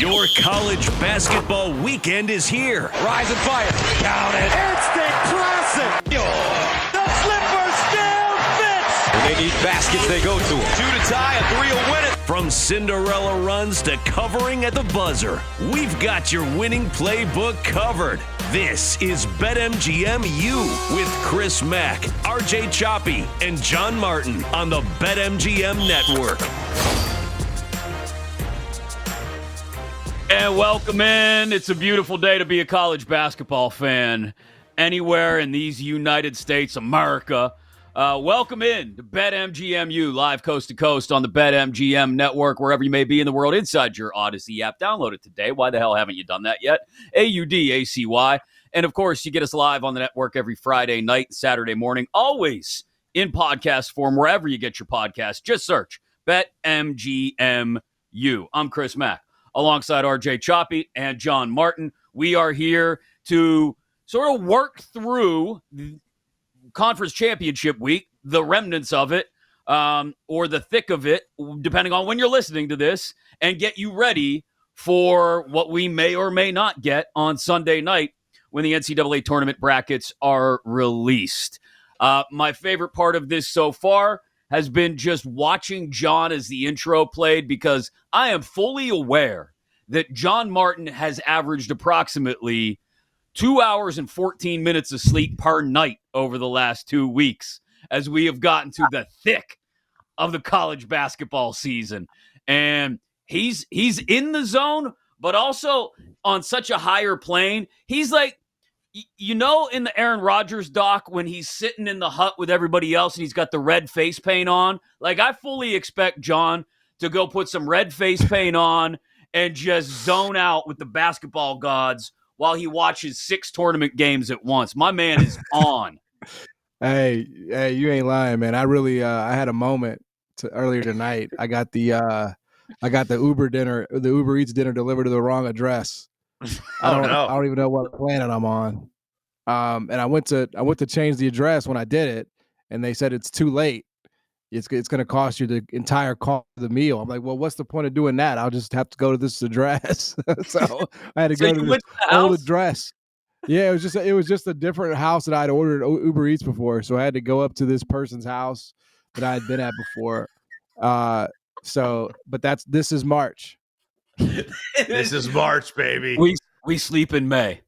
Your college basketball weekend is here. Rise and fire. Count it. Instant classic. The slipper still fits. When they need baskets, they go to it. 2 to tie, a 3 will win it. From Cinderella runs to covering at the buzzer, we've got your winning playbook covered. This is BetMGM U with Chris Mack, RJ Choppy, and John Martin on the BetMGM Network. And welcome in. It's a beautiful day to be a college basketball fan anywhere in these United States, America. Welcome in to BetMGM U, live coast to coast on the BetMGM Network, wherever you may be in the world, inside your Odyssey app. Download it today. Why the hell haven't you done that yet? AUDACY. And, of course, you get us live on the network every Friday night, Saturday morning, always in podcast form, wherever you get your podcast. Just search BetMGM U. I'm Chris Mack, alongside RJ Choppy and John Martin. We are here to sort of work through Conference Championship Week, the remnants of it, or the thick of it, depending on when you're listening to this, and get you ready for what we may or may not get on Sunday night when the NCAA tournament brackets are released. My favorite part of this so far has been just watching John as the intro played, because I am fully aware that John Martin has averaged approximately 2 hours and 14 minutes of sleep per night over the last 2 weeks as we have gotten to the thick of the college basketball season. And he's in the zone, but also on such a higher plane. He's like, you know, in the Aaron Rodgers doc, when he's sitting in the hut with everybody else and he's got the red face paint on, like, I fully expect John to go put some red face paint on and just zone out with the basketball gods while he watches 6 tournament games at once. My man is on. Hey, you ain't lying, man. I really, I had a moment earlier tonight. I got the Uber Eats dinner delivered to the wrong address. I don't even know what planet I'm on. And I went to change the address when I did it, and they said it's too late. It's going to cost you the entire cost of the meal. I'm like, well, what's the point of doing that? I'll just have to go to this address. So I had to go to this old address. Yeah, it was just a different house that I'd ordered Uber Eats before. So I had to go up to this person's house that I had been at before. But this is March. This is March, baby. We sleep in May.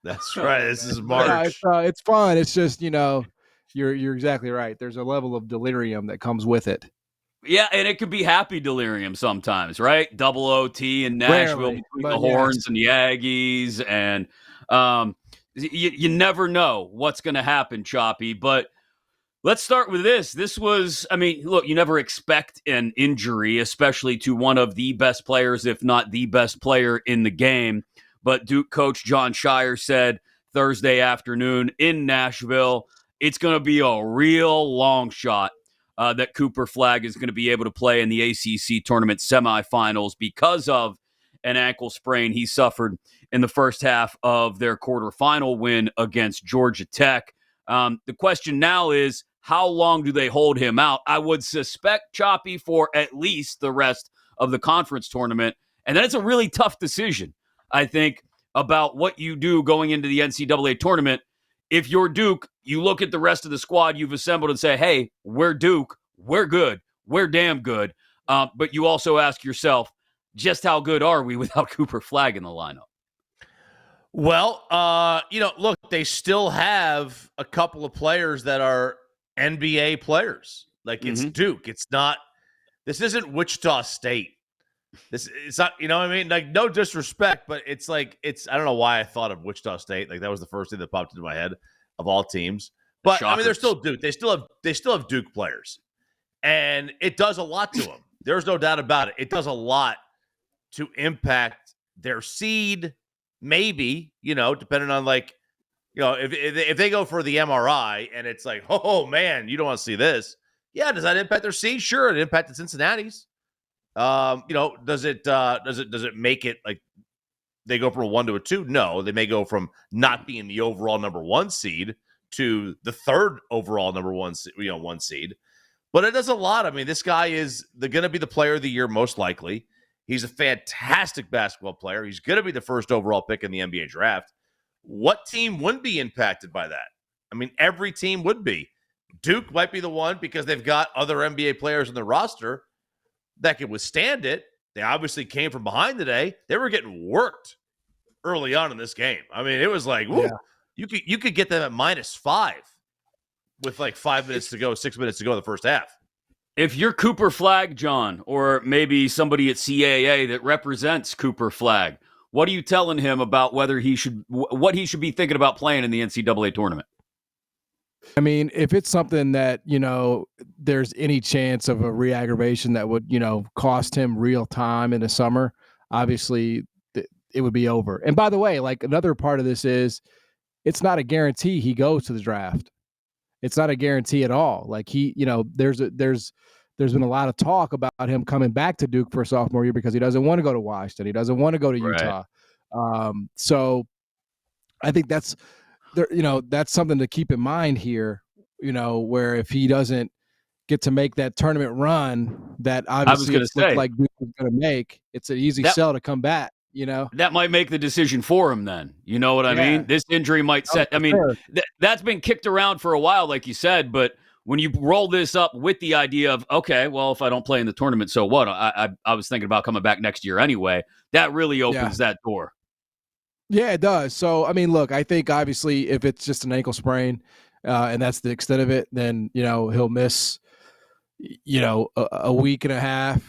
That's right. This is March. It's fun. It's just, you're exactly right. There's a level of delirium that comes with it. Yeah, and it could be happy delirium sometimes, right? Double OT in Nashville, Rarely, between the Horns and the Aggies, and you never know what's going to happen, Choppy. But let's start with this. This was, look, you never expect an injury, especially to one of the best players, if not the best player in the game. But Duke coach Jon Scheyer said Thursday afternoon in Nashville, it's going to be a real long shot that Cooper Flagg is going to be able to play in the ACC Tournament semifinals because of an ankle sprain he suffered in the first half of their quarterfinal win against Georgia Tech. The question now is, how long do they hold him out? I would suspect, Choppy, for at least the rest of the conference tournament. And then it's a really tough decision, I think, about what you do going into the NCAA tournament. If you're Duke, you look at the rest of the squad you've assembled and say, hey, we're Duke, we're good, we're damn good. But you also ask yourself, just how good are we without Cooper Flagg in the lineup? Well, look, they still have a couple of players that are NBA players. Like, it's Duke. It's not – this isn't Wichita State. It's not, you know what I mean? Like, no disrespect, but it's like, I don't know why I thought of Wichita State. Like, that was the first thing that popped into my head of all teams. But Shockers. they're still Duke. They still have Duke players, and it does a lot to them. There's no doubt about it. It does a lot to impact their seed, maybe, depending on if they go for the MRI and it's like, oh man, you don't want to see this. Yeah, does that impact their seed? Sure, it impacted Cincinnati's. Does it make it like they go from a 1 to a 2? No, they may go from not being the overall number 1 seed to the 3rd overall number 1 seed. But it does a lot. I mean, this guy is going to be the player of the year most likely. He's a fantastic basketball player. He's going to be the first overall pick in the NBA draft. What team wouldn't be impacted by that? I mean, every team would be. Duke might be the one because they've got other NBA players on their roster that can withstand it. They obviously came from behind today. They were getting worked early on in this game. I mean, it was like, woo, you could get them at -5 with like 5 minutes to go, 6 minutes to go in the first half. If you're Cooper Flagg, John, or maybe somebody at CAA that represents Cooper Flagg, what are you telling him about what he should be thinking about playing in the NCAA tournament? I mean, if it's something that, there's any chance of a re-aggravation that would, cost him real time in the summer, obviously it would be over. And by the way, like another part of this is it's not a guarantee he goes to the draft. It's not a guarantee at all. Like there's been a lot of talk about him coming back to Duke for sophomore year because he doesn't want to go to Washington. He doesn't want to go to Utah. So I think that's something to keep in mind here, where if he doesn't get to make that tournament run that obviously it looked like Duke was going to make, it's an easy sell to come back. That might make the decision for him then. You know what I mean? This injury might set. I mean, that's been kicked around for a while, like you said. But when you roll this up with the idea of, okay, well, if I don't play in the tournament, so what? I was thinking about coming back next year anyway. That really opens that door. Yeah, it does. So, I mean, look, I think obviously if it's just an ankle sprain and that's the extent of it, then, he'll miss, a week and a half,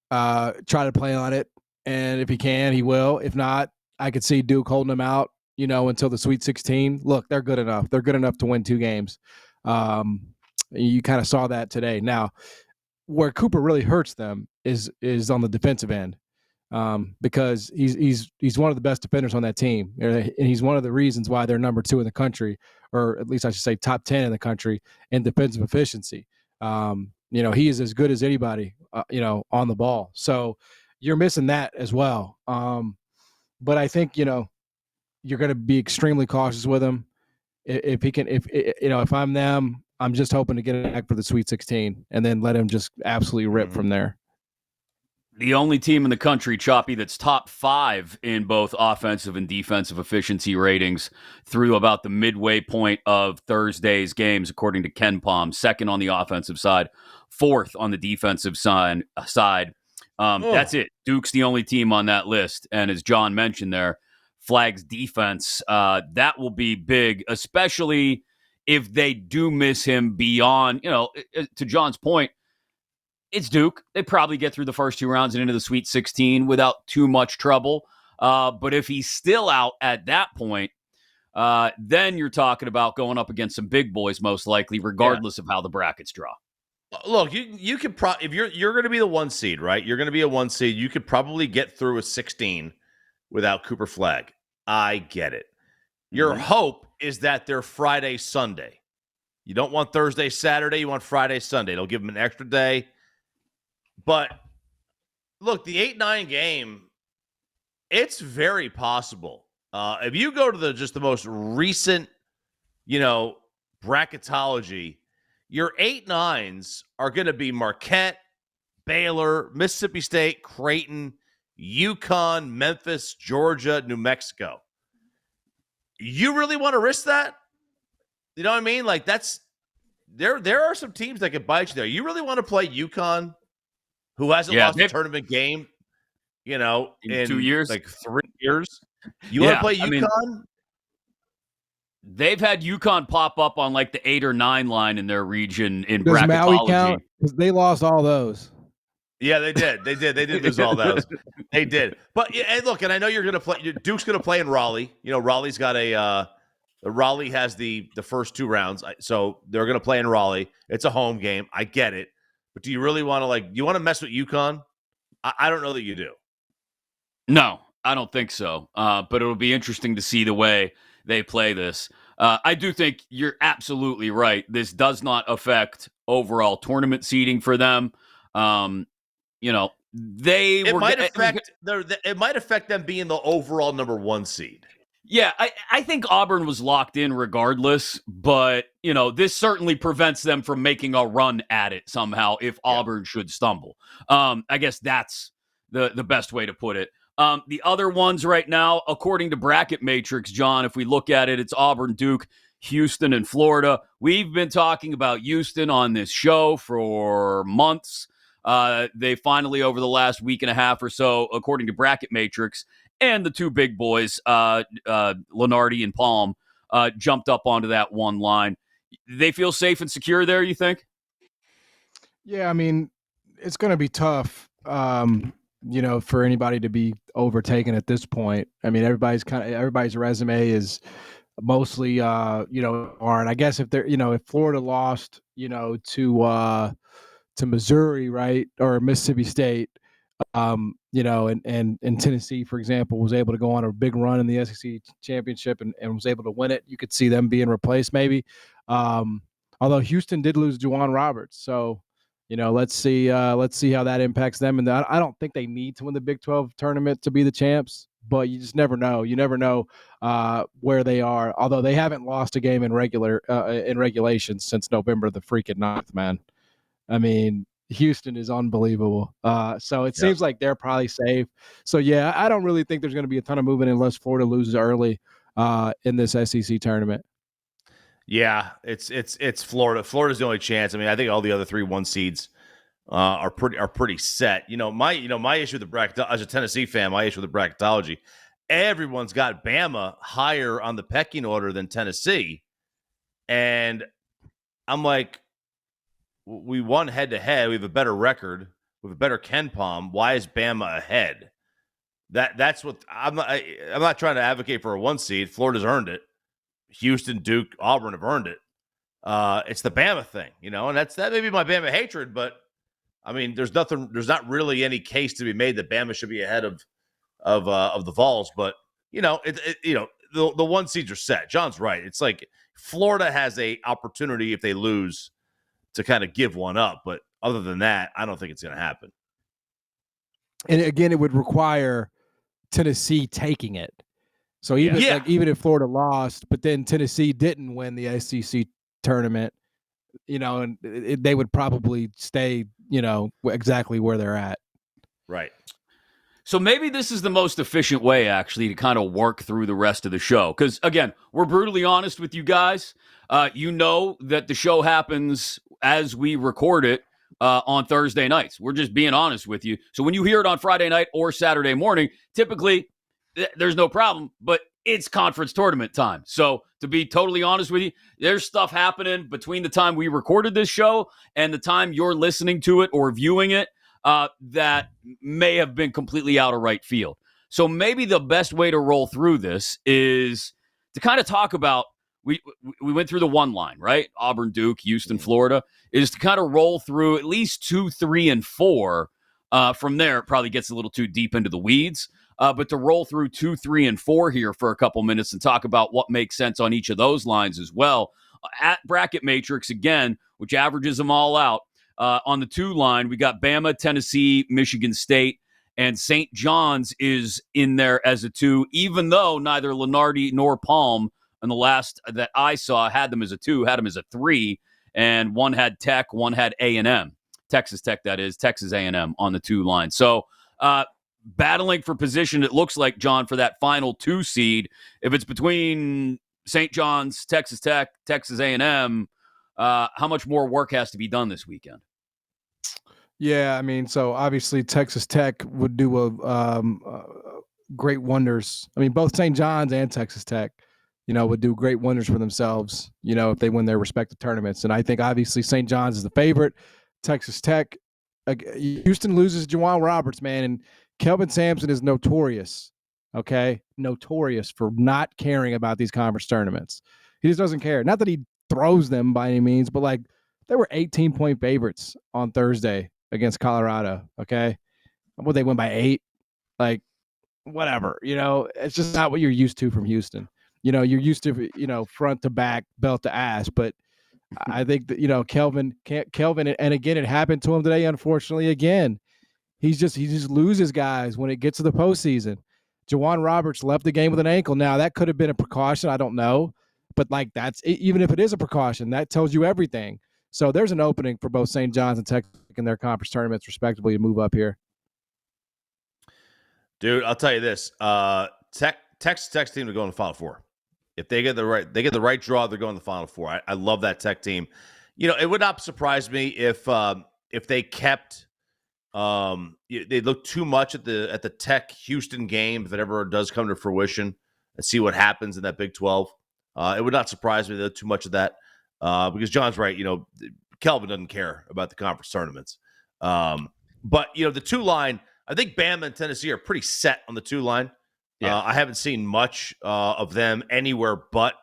try to play on it. And if he can, he will. If not, I could see Duke holding him out, until the Sweet 16. Look, they're good enough. They're good enough to win 2 games. You kind of saw that today. Now, where Cooper really hurts them is on the defensive end, because he's one of the best defenders on that team, and he's one of the reasons why they're number 2 in the country, or at least I should say top 10 in the country in defensive efficiency. He is as good as anybody, on the ball. So you're missing that as well. But I think, you're going to be extremely cautious with him. If he can, if I'm them, I'm just hoping to get it back for the Sweet 16 and then let him just absolutely rip from there. The only team in the country, Choppy, that's top 5 in both offensive and defensive efficiency ratings through about the midway point of Thursday's games, according to Ken Palm. 2nd on the offensive side, 4th on the defensive side. That's it. Duke's the only team on that list. And as John mentioned there, Flagg's defense, that will be big, especially if they do miss him beyond, to John's point, it's Duke. They probably get through the first 2 rounds and into the Sweet 16 without too much trouble. But if he's still out at that point, then you're talking about going up against some big boys, most likely, regardless of how the brackets draw. Look, you could if you're going to be the 1 seed, right? You're going to be a 1 seed. You could probably get through a 16 without Cooper Flagg. I get it. Your hope is that they're Friday, Sunday. You don't want Thursday, Saturday. You want Friday, Sunday. It'll give them an extra day. But look, the 8-9 game, it's very possible. If you go to the most recent, bracketology, your 8-9s are going to be Marquette, Baylor, Mississippi State, Creighton, UConn, Memphis, Georgia, New Mexico. You really want to risk that? You know what I mean? Like there are some teams that could bite you there. You really want to play UConn, who hasn't lost a tournament game, in 2 years, like 3 years? You want to play UConn? They've had UConn pop up on like the 8 or 9 line in their region in Does bracketology. Maui count? Because they lost all those. Yeah, they did. They did lose all those. They did. But and look, and I know you're going to play. Duke's going to play in Raleigh. Raleigh's got Raleigh has the first 2 rounds, so they're going to play in Raleigh. It's a home game. I get it. But do you really want to you want to mess with UConn? I don't know that you do. No, I don't think so. But it'll be interesting to see the way they play this. I do think you're absolutely right. This does not affect overall tournament seeding for them. It might affect them being the overall number 1 seed. Yeah, I think Auburn was locked in regardless, but this certainly prevents them from making a run at it somehow if Auburn should stumble. I guess that's the best way to put it. The other ones right now, according to Bracket Matrix, John, if we look at it, it's Auburn, Duke, Houston, and Florida. We've been talking about Houston on this show for months. They finally, over the last week and a half or so, according to Bracket Matrix, and the two big boys, Lenardi and Palm, jumped up onto that one line. They feel safe and secure there, you think? Yeah, I mean, it's going to be tough, for anybody to be overtaken at this point. I mean, everybody's resume is mostly, and I guess if Florida lost, to Missouri, right, or Mississippi State, and Tennessee, for example, was able to go on a big run in the SEC championship and was able to win it, you could see them being replaced maybe. Although Houston did lose Juwan Roberts, so let's see how that impacts them. And I don't think they need to win the Big 12 tournament to be the champs, but you just never know. You never know where they are. Although they haven't lost a game in regulation since November the freaking 9th, man. I mean, Houston is unbelievable. So it seems like they're probably safe. So yeah, I don't really think there's going to be a ton of movement unless Florida loses early in this SEC tournament. Yeah, it's Florida. Florida's the only chance. I mean, I think all the other 3-1 seeds are pretty set. My issue with the bracket, as a Tennessee fan, my issue with the bracketology, everyone's got Bama higher on the pecking order than Tennessee, and I'm like, we won head to head. We have a better record. We have a better Ken Palm. Why is Bama ahead? That's what I'm not trying to advocate for a 1 seed. Florida's earned it. Houston, Duke, Auburn have earned it. It's the Bama thing, and that may be my Bama hatred, but I mean, there's not really any case to be made that Bama should be ahead of the Vols, but the 1 seeds are set. John's right. It's like Florida has a opportunity if they lose to kind of give one up, but other than that, I don't think it's going to happen. And again, it would require Tennessee taking it. So even if Florida lost, but then Tennessee didn't win the SEC tournament, and they would probably stay, exactly where they're at. Right. So maybe this is the most efficient way, actually, to kind of work through the rest of the show. Because, again, we're brutally honest with you guys. You know that the show happens as we record it on Thursday nights. We're just being honest with you. So when you hear it on Friday night or Saturday morning, typically there's no problem, but it's conference tournament time. So to be totally honest with you, there's stuff happening between the time we recorded this show and the time you're listening to it or viewing it that may have been completely out of right field. So maybe the best way to roll through this is to kind of talk about, we went through the one line, right? Auburn, Duke, Houston, Florida, is to kind of roll through at least 2, 3, and 4. From there, it probably gets a little too deep into the weeds. But to roll through 2, 3, and 4 here for a couple minutes and talk about what makes sense on each of those lines as well. At Bracket Matrix, again, which averages them all out, on the 2 line, we got Bama, Tennessee, Michigan State, and St. John's is in there as a 2, even though neither Lenardi nor Palm in the last that I saw had them as a 2, had them as a 3, and one had Tech, one had A&M. Texas Tech, that is, Texas A&M on the 2 line. So, battling for position, it looks like, John, for that final 2 seed. If it's between St. John's, Texas Tech, Texas A&M, how much more work has to be done this weekend? Yeah, I mean, so obviously Texas Tech would do great wonders. I mean, both St. John's and Texas Tech, would do great wonders for themselves, if they win their respective tournaments. And I think obviously St. John's is the favorite. Texas Tech, Houston loses Juwan Roberts, man, and Kelvin Sampson is notorious for not caring about these conference tournaments. He just doesn't care. Not that he throws them by any means, but like they were 18-point favorites on Thursday against Colorado. Okay. Would they win by 8? Like, whatever, it's just not what you're used to from Houston. You're used to, front to back, belt to ass, but I think that, Kelvin, and again, it happened to him today, unfortunately, again. He just loses guys when it gets to the postseason. Juwan Roberts left the game with an ankle. Now, that could have been a precaution. I don't know. But, even if it is a precaution, that tells you everything. So there's an opening for both St. John's and Tech in their conference tournaments, respectively, to move up here. Dude, I'll tell you this. Texas Tech's team to go in the Final Four. If they get the right draw, they're going to the Final Four. I love that Tech team. It would not surprise me if they kept they look too much at the Tech Houston game, if it ever does come to fruition, and see what happens in that Big 12. It would not surprise me that too much of that, because John's right. Kelvin doesn't care about the conference tournaments. But the 2 line, I think Bama and Tennessee are pretty set on the 2 line. Yeah. I haven't seen much of them anywhere but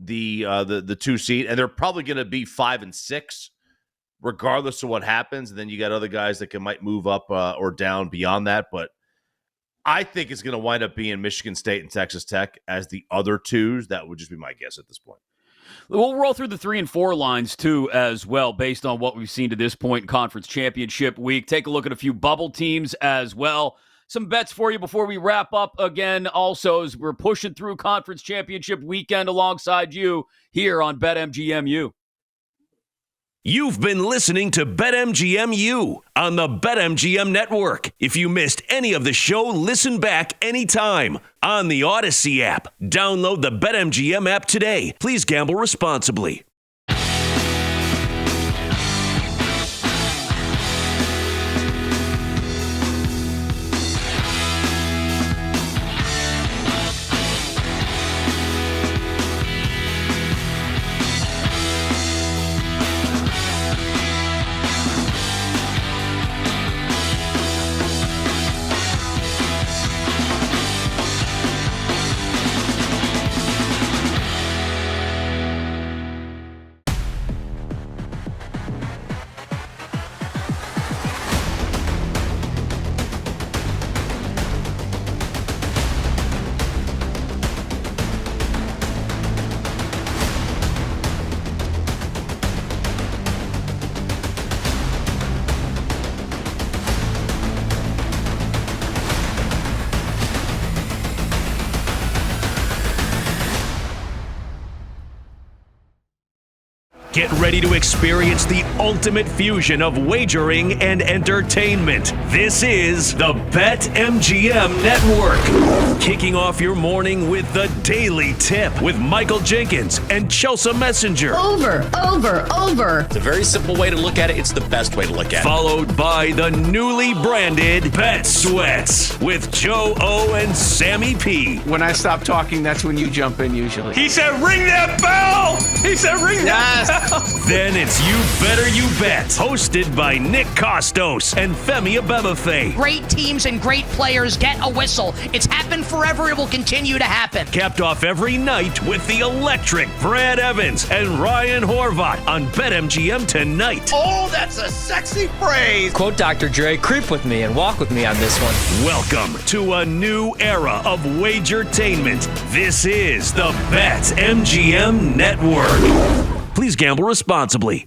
the 2 seed, and they're probably going to be 5 and 6, regardless of what happens. And then you got other guys that might move up or down beyond that. But I think it's going to wind up being Michigan State and Texas Tech as the other 2s. That would just be my guess at this point. We'll roll through the 3 and 4 lines, too, as well, based on what we've seen to this point in Conference Championship Week. Take a look at a few bubble teams as well. Some bets for you before we wrap up again. Also, as we're pushing through Conference Championship Weekend alongside you here on BetMGMU. You've been listening to BetMGMU on the BetMGM Network. If you missed any of the show, listen back anytime on the Odyssey app. Download the BetMGM app today. Please gamble responsibly. Get ready to experience the ultimate fusion of wagering and entertainment. This is the BetMGM Network. Kicking off your morning with the Daily Tip with Michael Jenkins and Chelsea Messenger. Over. It's a very simple way to look at it. It's the best way to look at it. Followed by the newly branded Bet Sweats with Joe O and Sammy P. When I stop talking, that's when you jump in usually. He said, ring that bell! He said, ring that bell! Then it's You Better You Bet, hosted by Nick Costos and Femi Abebefe. Great teams and great players get a whistle. It's happened forever. It will continue to happen. Capped off every night with the electric Brad Evans and Ryan Horvat on BetMGM tonight. Oh, that's a sexy phrase. Quote Dr. Dre, creep with me and walk with me on this one. Welcome to a new era of wagertainment. This is the BetMGM Network. Please gamble responsibly.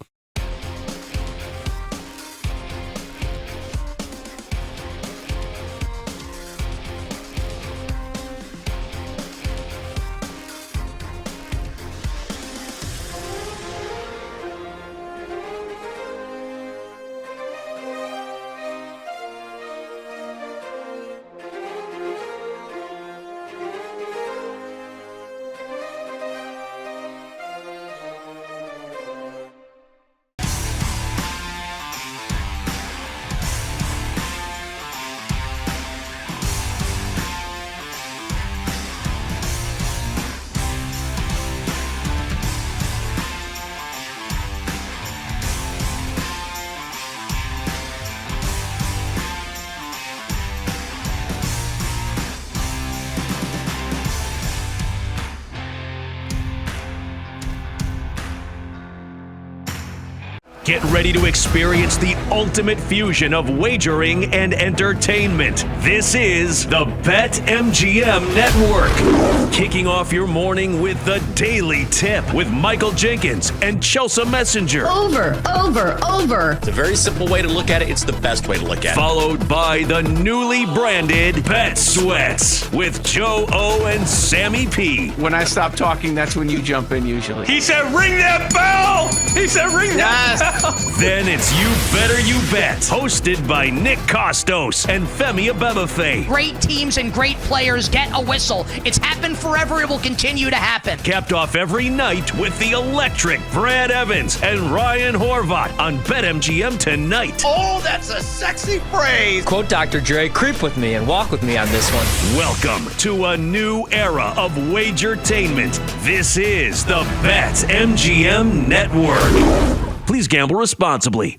Get ready to experience the ultimate fusion of wagering and entertainment. This is the BetMGM Network. Kicking off your morning with the Daily Tip with Michael Jenkins and Chelsea Messenger. Over. It's a very simple way to look at it. It's the best way to look at it. Followed by the newly branded Bet Sweats with Joe O and Sammy P. When I stop talking, that's when you jump in usually. He said, ring that bell! He said, ring that bell! Then it's You Better You Bet, hosted by Nick Costos and Femi Abebefe. Great teams and great players get a whistle. It's happened forever. It will continue to happen. Capped off every night with the electric Brad Evans and Ryan Horvat on BetMGM tonight. Oh, that's a sexy phrase. Quote Dr. Dre, creep with me and walk with me on this one. Welcome to a new era of wagertainment. This is the BetMGM Network. Please gamble responsibly.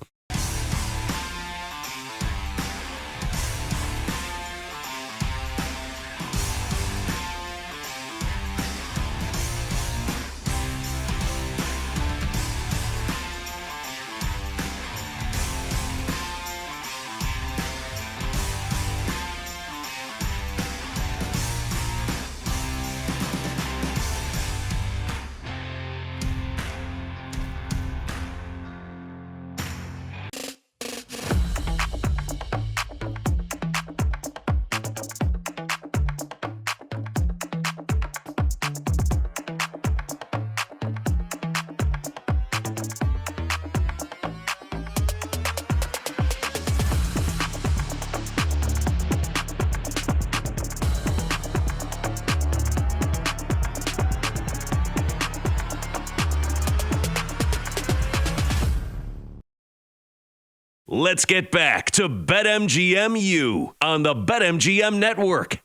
Let's get back to BetMGM on the BetMGM Network.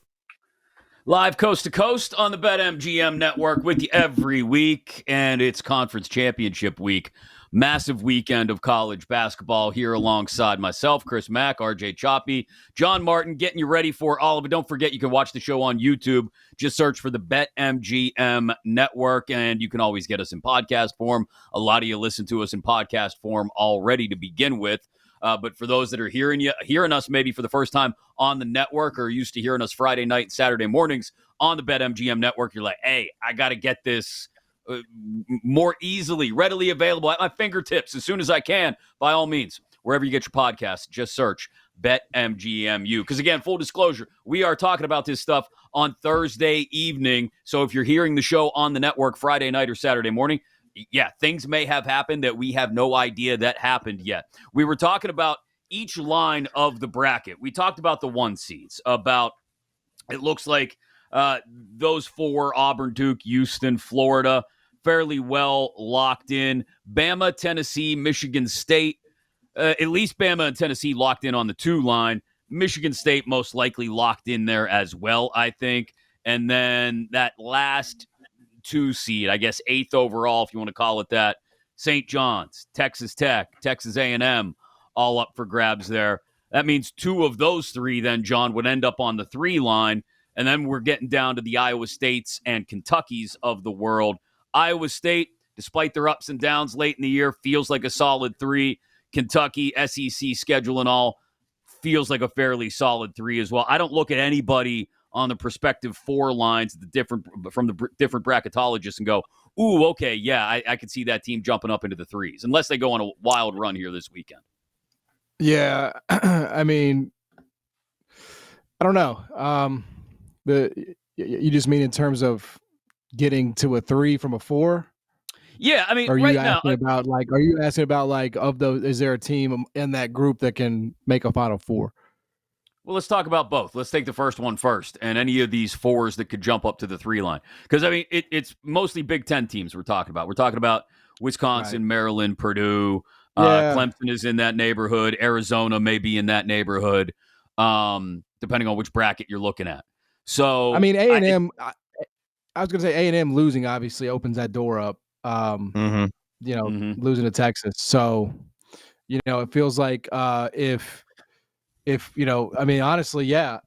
Live coast to coast on the BetMGM Network with you every week, and it's conference championship week. Massive weekend of college basketball here alongside myself, Chris Mack, RJ Choppy, John Martin, getting you ready for all of it. Don't forget, you can watch the show on YouTube. Just search for the BetMGM Network, and you can always get us in podcast form. A lot of you listen to us in podcast form already to begin with. But for those that are hearing us maybe for the first time on the network or used to hearing us Friday night and Saturday mornings on the BetMGM Network, you're like, hey, I got to get this more easily, readily available at my fingertips as soon as I can. By all means, wherever you get your podcasts, just search BetMGMU. Because again, full disclosure, we are talking about this stuff on Thursday evening. So if you're hearing the show on the network Friday night or Saturday morning, yeah, things may have happened that we have no idea that happened yet. We were talking about each line of the bracket. We talked about the 1 seeds, about it looks like those 4, Auburn, Duke, Houston, Florida, fairly well locked in. Bama, Tennessee, Michigan State, at least Bama and Tennessee locked in on the 2 line. Michigan State most likely locked in there as well, I think. And then that last 2 seed, I guess 8th overall, if you want to call it that, St. John's, Texas Tech, Texas A&M, all up for grabs there. That means 2 of those 3 then, John, would end up on the 3 line. And then we're getting down to the Iowa States and Kentuckys of the world. Iowa State, despite their ups and downs late in the year, feels like a solid 3. Kentucky, SEC schedule and all, feels like a fairly solid 3 as well. I don't look at anybody on the prospective 4 lines, from the different bracketologists, and go, ooh, okay, yeah, I could see that team jumping up into the 3s, unless they go on a wild run here this weekend. Yeah, I mean, I don't know. You just mean in terms of getting to a 3 from a 4? Yeah, I mean, are you right asking now, about are you asking about of those? Is there a team in that group that can make a Final 4? Well, let's talk about both. Let's take the first one first, and any of these 4s that could jump up to the 3 line. Because, I mean, it's mostly Big Ten teams we're talking about. We're talking about Wisconsin, right, Maryland, Purdue. Clemson is in that neighborhood. Arizona may be in that neighborhood, depending on which bracket you're looking at. So, I mean, A&M, I was going to say A&M losing obviously opens that door up, losing to Texas. So, it feels like if I mean, honestly, yeah,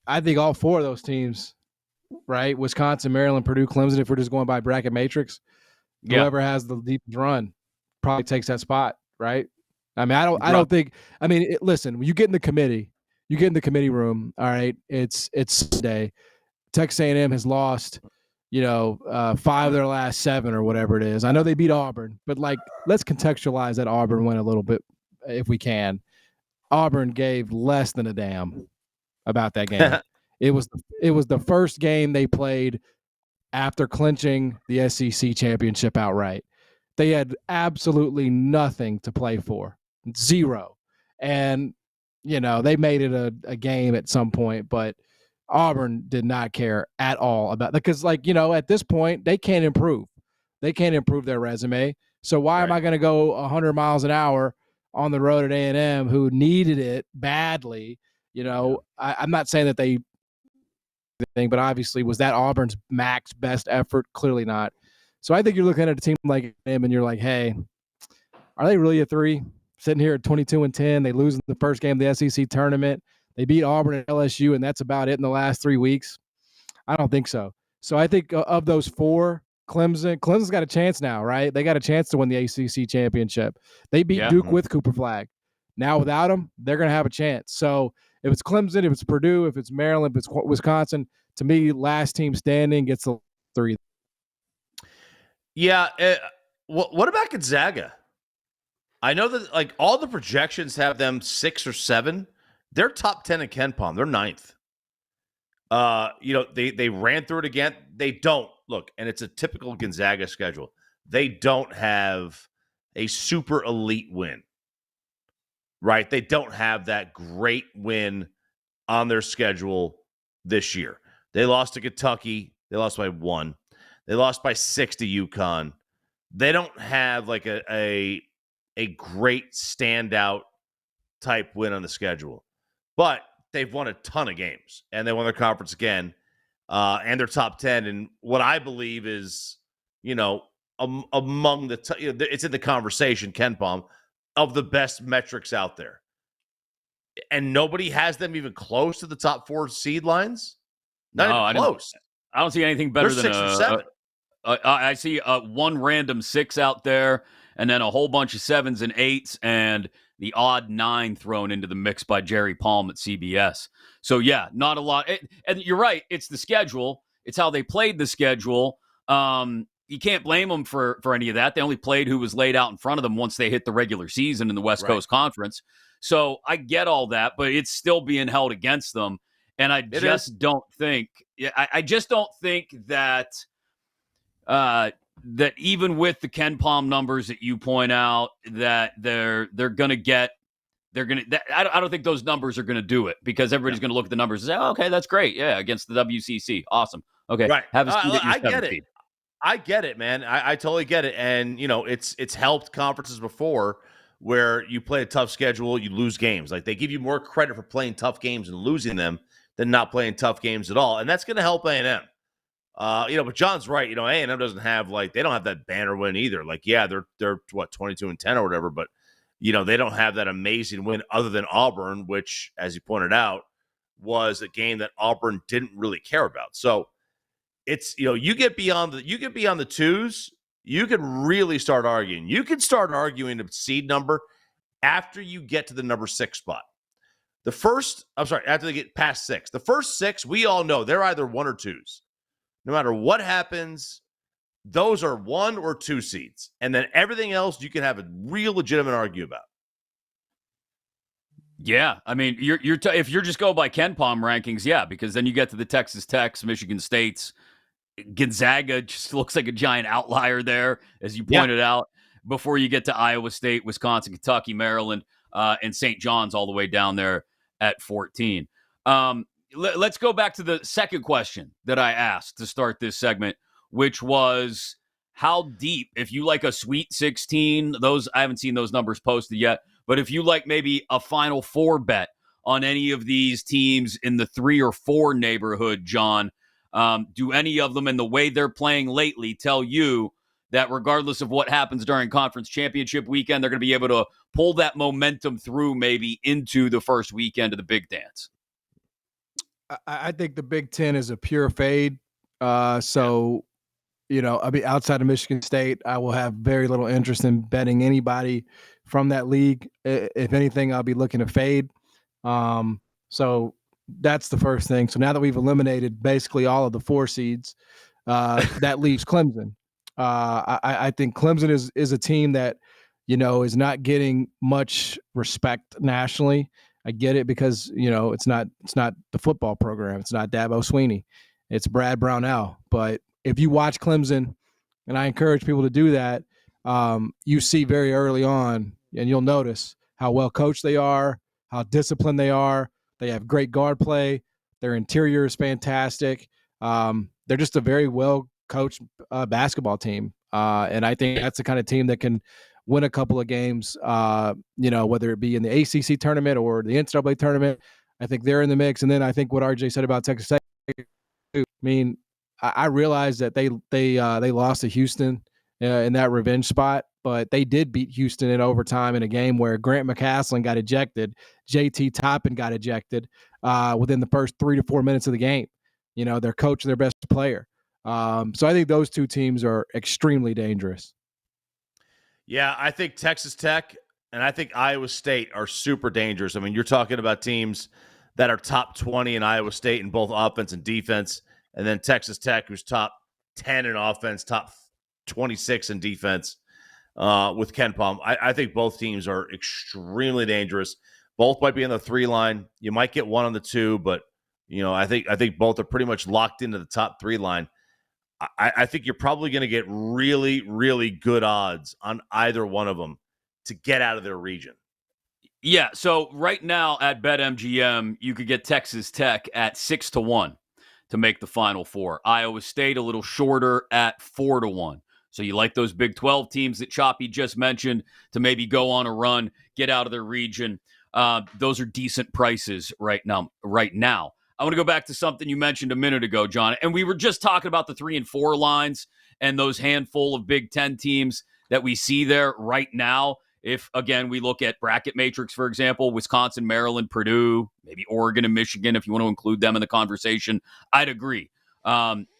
I think all 4 of those teams, right? Wisconsin, Maryland, Purdue, Clemson, if we're just going by bracket matrix, whoever has the deepest run probably takes that spot, right? I mean, I don't think, I mean, listen, when you get in the committee room, all right, it's Sunday. Texas A&M has lost, 5 of their last 7 or whatever it is. I know they beat Auburn, but let's contextualize that Auburn win a little bit if we can. Auburn gave less than a damn about that game. It was the first game they played after clinching the SEC championship outright. They had absolutely nothing to play for, zero. And, they made it a game at some point, but Auburn did not care at all about, because at this point they can't improve. They can't improve their resume. So why am I going to go 100 miles an hour on the road at A&M, who needed it badly? I'm not saying that they thing, but obviously, was that Auburn's max best effort? Clearly not. So I think you're looking at a team like him and you're like, hey, are they really a 3? Sitting here at 22-10, they lose in the first game of the SEC tournament. They beat Auburn and LSU, and that's about it in the last 3 weeks. I don't think so. So I think of those 4, Clemson's got a chance now, right? They got a chance to win the ACC championship. They beat Duke with Cooper Flagg. Now without him, they're going to have a chance. So if it's Clemson, if it's Purdue, if it's Maryland, if it's Wisconsin, to me, last team standing gets the 3. Yeah. What about Gonzaga? I know that all the projections have them 6 or 7. They're top 10 in KenPom. They're 9th. They ran through it again. They don't look, and it's a typical Gonzaga schedule. They don't have a super elite win, right? They don't have that great win on their schedule this year. They lost to Kentucky. They lost by 1. They lost by 6 to UConn. They don't have a great standout type win on the schedule, but they've won a ton of games, and they won their conference again, and they're top 10. And what I believe is, among it's in the conversation, KenPom, of the best metrics out there. And nobody has them even close to the top 4 seed lines. Not even close. I don't see anything better than 6 or 7. I see one random 6 out there, and then a whole bunch of 7s and 8s, and the odd 9 thrown into the mix by Jerry Palm at CBS. So, yeah, not a lot. And you're right. It's the schedule. It's how they played the schedule. You can't blame them for any of that. They only played who was laid out in front of them once they hit the regular season in the West Coast Conference. So I get all that, but it's still being held against them. And I just don't think that that even with the KenPom numbers that you point out, that they're going to get, I don't think those numbers are going to do it, because everybody's going to look at the numbers and say, oh, okay, that's great. Yeah, against the WCC. Awesome. Okay. Right. Have a seat at your I get it. seat. I get it, man. I totally get it. And, it's helped conferences before where you play a tough schedule, you lose games. Like, they give you more credit for playing tough games and losing them than not playing tough games at all. And that's going to help A&M. But John's right. A&M doesn't have they don't have that banner win either. They're what, 22-10 or whatever, but they don't have that amazing win other than Auburn, which, as you pointed out, was a game that Auburn didn't really care about. So it's, you get beyond the 2s, you can really start arguing. You can start arguing the seed number after you get to the number 6 spot. After they get past 6. The first 6, we all know they're either 1 or 2s. No matter what happens, those are 1 or 2 seeds. And then everything else you can have a real legitimate argue about. Yeah, I mean, if you're just go by KenPom rankings, yeah, because then you get to the Texas Techs, Michigan States, Gonzaga just looks like a giant outlier there, as you pointed out, before you get to Iowa State, Wisconsin, Kentucky, Maryland, and St. John's all the way down there at 14. Let's go back to the second question that I asked to start this segment, which was how deep, if you like a Sweet 16, I haven't seen those numbers posted yet, but if you like maybe a Final Four bet on any of these teams in the 3 or 4 neighborhood, John, do any of them in the way they're playing lately tell you that regardless of what happens during conference championship weekend, they're going to be able to pull that momentum through maybe into the first weekend of the Big Dance? I think the Big Ten is a pure fade. So, outside of Michigan State, I will have very little interest in betting anybody from that league. If anything, I'll be looking to fade. So that's the first thing. So now that we've eliminated basically all of the 4 seeds, that leaves Clemson. I think Clemson is a team that, is not getting much respect nationally. I get it because, it's not the football program. It's not Dabo Swinney. It's Brad Brownell. But if you watch Clemson, and I encourage people to do that, you see very early on, and you'll notice how well coached they are, how disciplined they are. They have great guard play. Their interior is fantastic. They're just a very well coached basketball team. And I think that's the kind of team that can win a couple of games, whether it be in the ACC tournament or the NCAA tournament. I think they're in the mix. And then I think what RJ said about Texas Tech, I mean, I realized that they lost to Houston in that revenge spot, but they did beat Houston in overtime in a game where Grant McCaslin got ejected, JT Toppin got ejected within the first 3 to 4 minutes of the game. Their coach, their best player. So I think those two teams are extremely dangerous. Yeah, I think Texas Tech and I think Iowa State are super dangerous. I mean, you're talking about teams that are top 20 in Iowa State in both offense and defense, and then Texas Tech, who's top 10 in offense, top 26 in defense with Ken Palm. I think both teams are extremely dangerous. Both might be on the 3 line. You might get one on the 2, but I think both are pretty much locked into the top 3 line. I think you're probably going to get really, really good odds on either one of them to get out of their region. Yeah, so right now at BetMGM, you could get Texas Tech at 6-1 to make the Final Four. Iowa State a little shorter at 4-1. So you like those Big 12 teams that Choppy just mentioned to maybe go on a run, get out of their region. Those are decent prices right now. I want to go back to something you mentioned a minute ago, John. And we were just talking about the 3 and 4 lines and those handful of Big 10 teams that we see there right now. If, again, we look at bracket matrix, for example, Wisconsin, Maryland, Purdue, maybe Oregon and Michigan, if you want to include them in the conversation, I'd agree.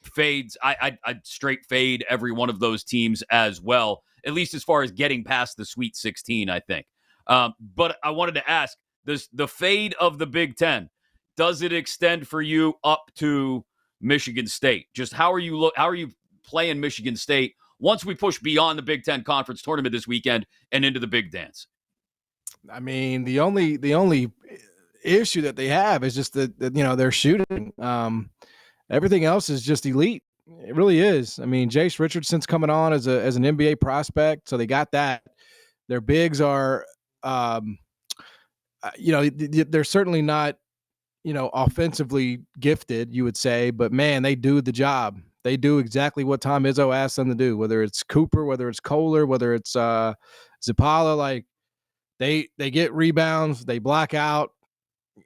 Fades, I'd straight fade every one of those teams as well, at least as far as getting past the Sweet 16, I think. But I wanted to ask, the fade of the Big 10, does it extend for you up to Michigan State? Just how are you playing Michigan State once we push beyond the Big 10 Conference Tournament this weekend and into the Big Dance? I mean, the only issue that they have is just that they're shooting. Everything else is just elite. It really is. I mean, Jace Richardson's coming on as an NBA prospect, so they got that. Their bigs are, they're certainly not, offensively gifted, you would say, but man, they do the job. They do exactly what Tom Izzo asked them to do, whether it's Cooper, whether it's Kohler, whether it's Zapala. Like they get rebounds, they block out.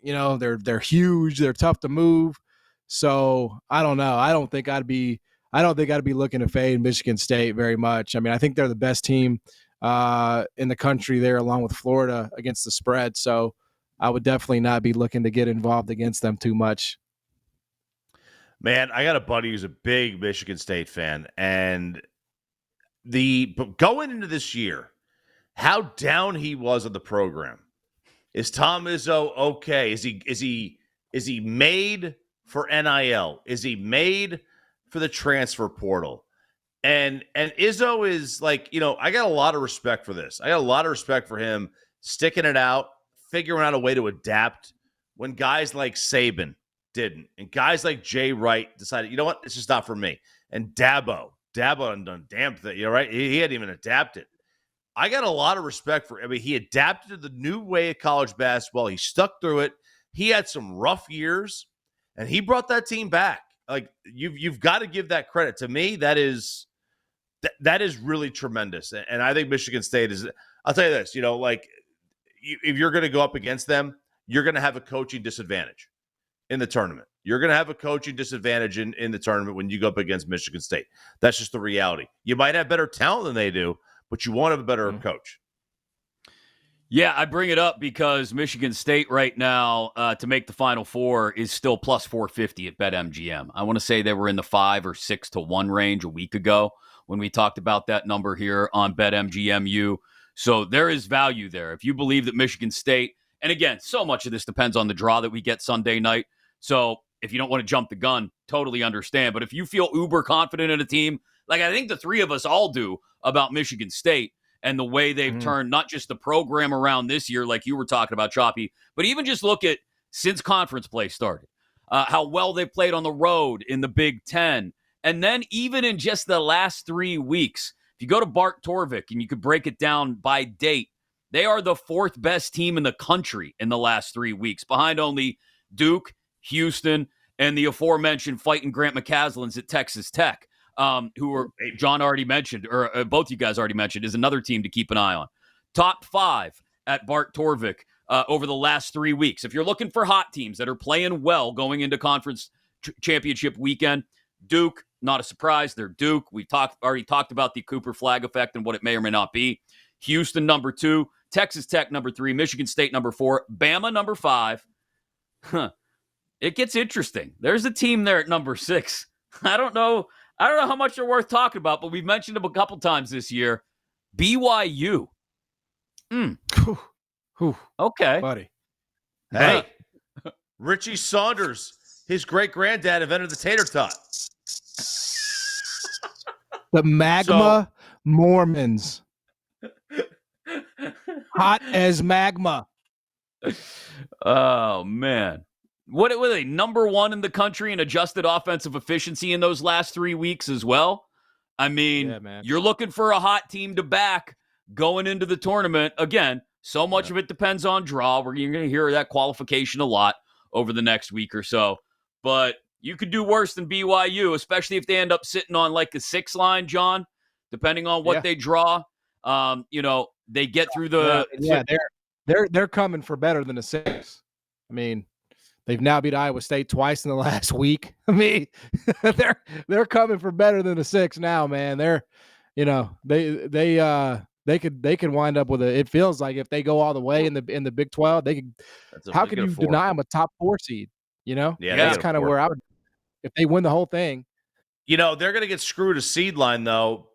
They're huge, they're tough to move. So I don't know. I don't think I'd be looking to fade Michigan State very much. I mean, I think they're the best team in the country there, along with Florida, against the spread. So I would definitely not be looking to get involved against them too much. Man, I got a buddy who's a big Michigan State fan, and going into this year, how down he was on the program. Is Tom Izzo okay? Is he made for NIL? Is he made for the transfer portal? And Izzo is like, I got a lot of respect for this. I got a lot of respect for him sticking it out, figuring out a way to adapt when guys like Saban didn't, and guys like Jay Wright decided, you know what, this is not for me. And Dabo done damn thing, right? He hadn't even adapted. I got a lot of respect for him. I mean, he adapted to the new way of college basketball. He stuck through it. He had some rough years, and he brought that team back. Like you've got to give that credit. To me, that is really tremendous. And I think Michigan State is. I'll tell you this. If you're going to go up against them, you're going to have a coaching disadvantage in the tournament. You're going to have a coaching disadvantage in the tournament when you go up against Michigan State. That's just the reality. You might have better talent than they do, but you won't have a better coach. Yeah, I bring it up because Michigan State right now to make the Final Four is still plus 450 at BetMGM. I want to say they were in the 5 or 6-1 range a week ago when we talked about that number here on BetMGMU. So there is value there. If you believe that Michigan State, and again, so much of this depends on the draw that we get Sunday night. So if you don't want to jump the gun, totally understand. But if you feel uber confident in a team, like I think the three of us all do about Michigan State and the way they've turned not just the program around this year, like you were talking about, Choppy, but even just look at since conference play started, how well they played on the road in the Big Ten. And then even in just the last 3 weeks, If you go to Bart Torvik and you could break it down by date, they are the 4th best team in the country in the last 3 weeks, behind only Duke, Houston, and the aforementioned fighting Grant McCaslins at Texas Tech, who are John already mentioned, or both you guys already mentioned, is another team to keep an eye on. Top 5 at Bart Torvik over the last 3 weeks. If you're looking for hot teams that are playing well going into conference championship weekend, Duke, not a surprise, they're Duke. We've already talked about the Cooper Flagg effect and what it may or may not be. Houston, number 2. Texas Tech, number 3. Michigan State, number 4. Bama, number 5. It gets interesting. There's a team there at number 6. I don't know how much they're worth talking about, but we've mentioned them a couple times this year. BYU. Okay. Buddy. Hey, Richie Saunders, his great-granddad invented the tater tot. The magma Mormons. Hot as magma. Oh, man. What were they, number 1 in the country in adjusted offensive efficiency in those last 3 weeks as well? I mean, you're looking for a hot team to back going into the tournament. Again, so much of it depends on draw. You're going to hear that qualification a lot over the next week or so. But you could do worse than BYU, especially if they end up sitting on like a 6 line, John, depending on what they draw. They get through the they're coming for better than a 6. I mean, they've now beat Iowa State twice in the last week. I mean, they're coming for better than a 6 now, man. They're, they could wind up with it feels like if they go all the way in the Big 12, they could. How can you deny them a top 4 seed? That's kind of where I would. If they win the whole thing, they're going to get screwed a seed line though.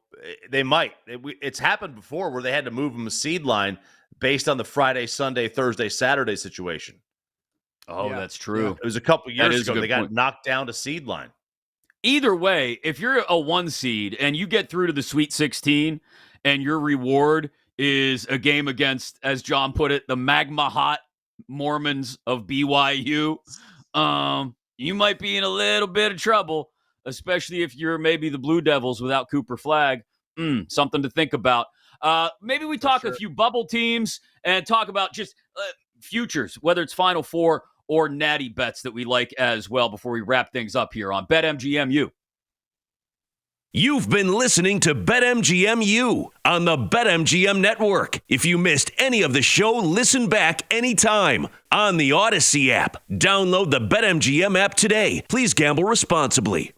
They might. It's happened before where they had to move them a seed line based on the Friday, Sunday, Thursday, Saturday situation. Oh, that's true. It was a couple years ago. They got knocked down to seed line. Either way, if you're a 1 seed and you get through to the Sweet 16 and your reward is a game against, as John put it, the magma hot Mormons of BYU, you might be in a little bit of trouble, especially if you're maybe the Blue Devils without Cooper Flagg. Something to think about. Maybe we talk a few bubble teams and talk about just futures, whether it's Final Four or natty bets that we like as well before we wrap things up here on BetMGMU. You've been listening to BetMGMU on the BetMGM Network. If you missed any of the show, listen back anytime on the Odyssey app. Download the BetMGM app today. Please gamble responsibly.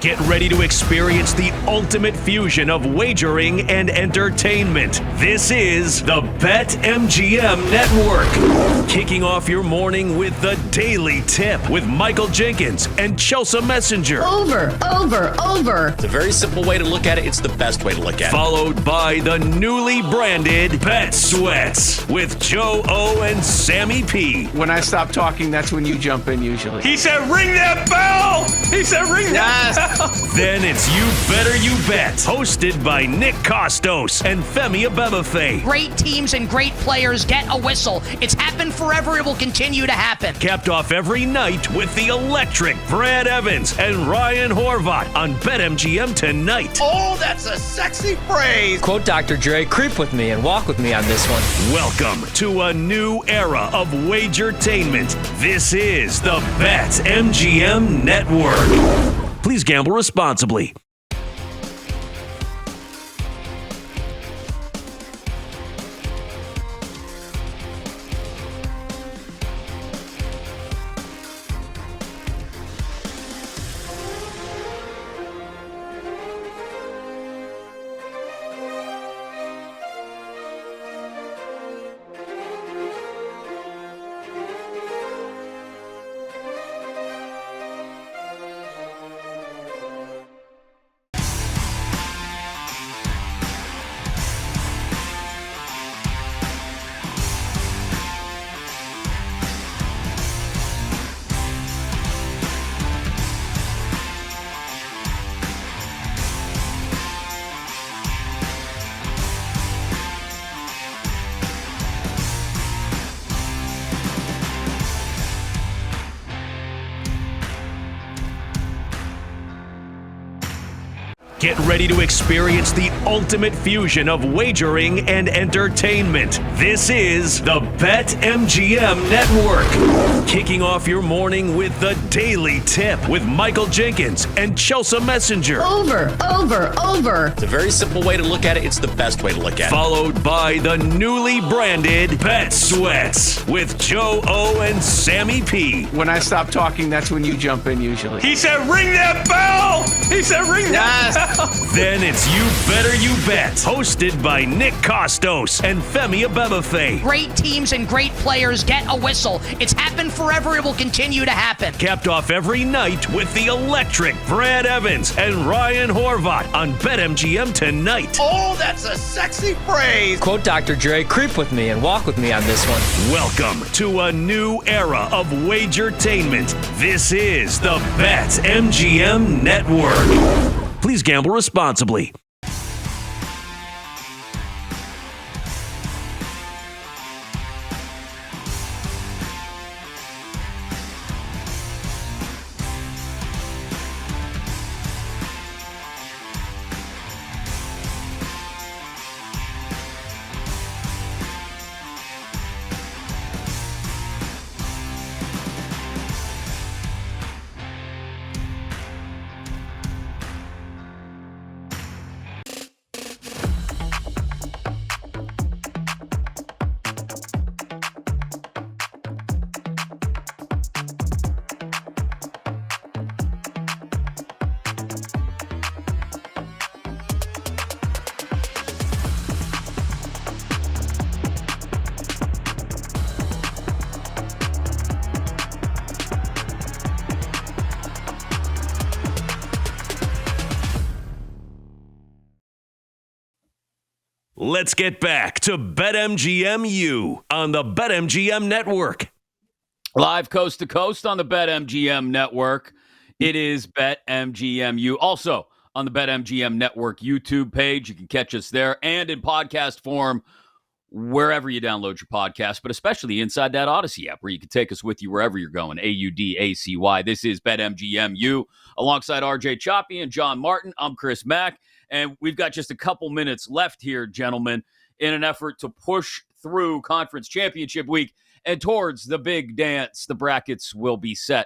Get ready to experience the ultimate fusion of wagering and entertainment. This is the BetMGM Network. Kicking off your morning with the Daily Tip with Michael Jenkins and Chelsea Messenger. Over. It's a very simple way to look at it. It's the best way to look at it. Followed by the newly branded Bet Sweats with Joe O and Sammy P. When I stop talking, that's when you jump in usually. He said, ring that bell! He said, ring that bell! Then it's You Better You Bet, hosted by Nick Costos and Femi Abebefe. Great teams and great players get a whistle. It's happened forever. It will continue to happen. Capped off every night with the electric Brad Evans and Ryan Horvat on BetMGM tonight. Oh, that's a sexy phrase. Quote Dr. Dre, creep with me and walk with me on this one. Welcome to a new era of wagertainment. This is the BetMGM Network. Please gamble responsibly. Get ready to experience the ultimate fusion of wagering and entertainment. This is the BetMGM Network. Kicking off your morning with the Daily Tip with Michael Jenkins and Chelsea Messenger. Over. It's a very simple way to look at it. It's the best way to look at it. Followed by the newly branded Bet Sweats with Joe O and Sammy P. When I stop talking, that's when you jump in usually. He said, ring that bell! He said, ring that bell! Then it's You Better You Bet, hosted by Nick Costos and Femi Abebefe. Great teams and great players get a whistle. It's happened forever. It will continue to happen. Capped off every night with the electric Brad Evans and Ryan Horvat on BetMGM tonight. Oh, that's a sexy phrase. Quote Dr. Dre, creep with me and walk with me on this one. Welcome to a new era of wagertainment. This is the BetMGM Network. Please gamble responsibly. Let's get back to BetMGM on the BetMGM Network. Live coast to coast on the BetMGM Network. It is BetMGM. Also on the BetMGM Network YouTube page. You can catch us there and in podcast form wherever you download your podcast, but especially inside that Odyssey app where you can take us with you wherever you're going. AUDACY. This is BetMGM alongside RJ Choppy and John Martin. I'm Chris Mack. And we've got just a couple minutes left here, gentlemen, in an effort to push through Conference Championship Week and towards the big dance. The brackets will be set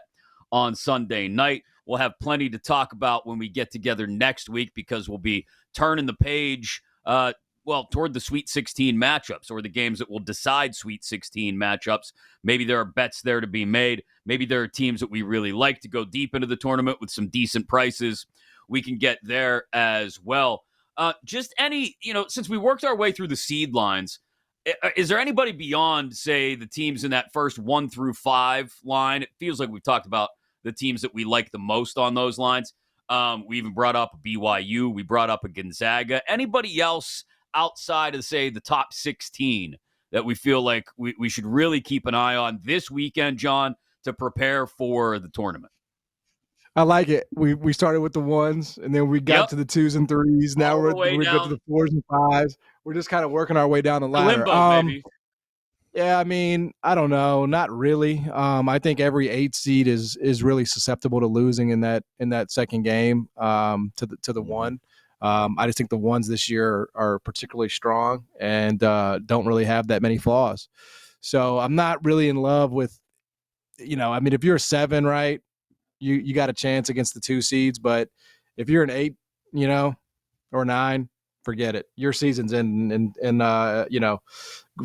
on Sunday night. We'll have plenty to talk about when we get together next week because we'll be turning the page, toward the Sweet 16 matchups or the games that will decide Sweet 16 matchups. Maybe there are bets there to be made. Maybe there are teams that we really like to go deep into the tournament with some decent prices. We can get there as well. Since we worked our way through the seed lines, is there anybody beyond, say, the teams in that first 1 through 5 line? It feels like we've talked about the teams that we like the most on those lines. We even brought up BYU. We brought up a Gonzaga. Anybody else outside of, say, the top 16 that we feel like we should really keep an eye on this weekend, John, to prepare for the tournament? I like it. We started with the 1s, and then we got to the 2s and 3s. Now we're going to the 4s and 5s. We're just kind of working our way down the ladder. Limbo, maybe. Yeah, I mean, I don't know, not really. I think every 8 seed is really susceptible to losing in that second game to the 1. I just think the 1s this year are particularly strong and don't really have that many flaws. So I'm not really in love with, if you're a 7, right? You got a chance against the 2 seeds, but if you're an 8, or 9, forget it. Your season's in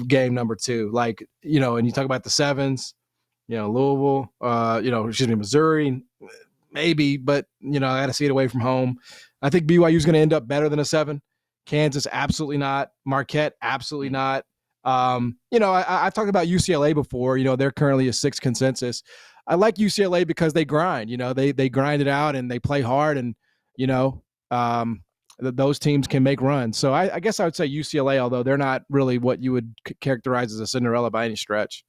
game number 2. And you talk about the 7s, Louisville, Missouri, maybe, but I got to see it away from home. I think BYU is going to end up better than a 7. Kansas, absolutely not. Marquette, absolutely not. I've talked about UCLA before. They're currently a 6 consensus. I like UCLA because they grind. They grind it out and they play hard, and those teams can make runs. So I guess I would say UCLA, although they're not really what you would characterize as a Cinderella by any stretch.